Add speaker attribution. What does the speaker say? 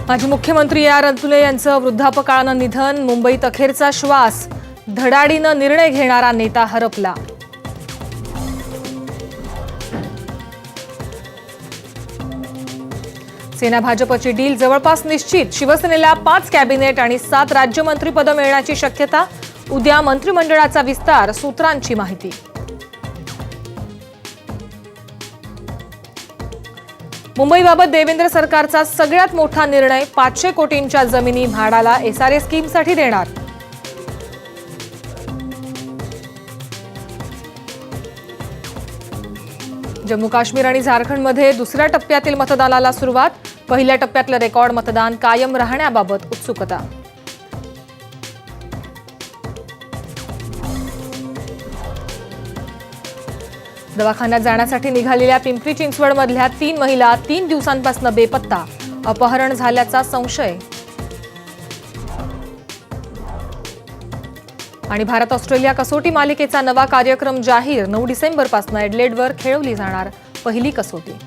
Speaker 1: माजी मुख्यमंत्री A R अतुले यांचं वृद्धापकाळानं निधन. मुंबईत अखेरचा श्वास. धडाडीनं निर्णय घेणारा नेता हरपला. सेना भाजपची डील जवळपास निश्चित. शिवसेनेला 5 कॅबिनेट आणि 7 राज्यमंत्रीपदं मिळण्याची शक्यता. उद्या मंत्रिमंडळाचा विस्तार. सूत्रांची माहिती. मुंबईबाबत देवेंद्र सरकारचा सगळ्यात मोठा निर्णय. 500 कोटींच्या जमिनी म्हाडाला एसआरए स्कीमसाठी देणार. जम्मू काश्मीर आणि झारखंडमध्ये दुसऱ्या टप्प्यातील मतदानाला सुरुवात. पहिल्या टप्प्यातलं रेकॉर्ड मतदान कायम राहण्याबाबत उत्सुकता. दवाखान्यात जाण्यासाठी निघालेल्या पिंपरी चिंचवडमधल्या 3 महिला 3 दिवसांपासून बेपत्ता. अपहरण झाल्याचा संशय. आणि भारत ऑस्ट्रेलिया कसोटी मालिकेचा नवा कार्यक्रम जाहीर. 9 डिसेंबरपासून ॲडलेडवर खेळवली जाणार पहिली कसोटी.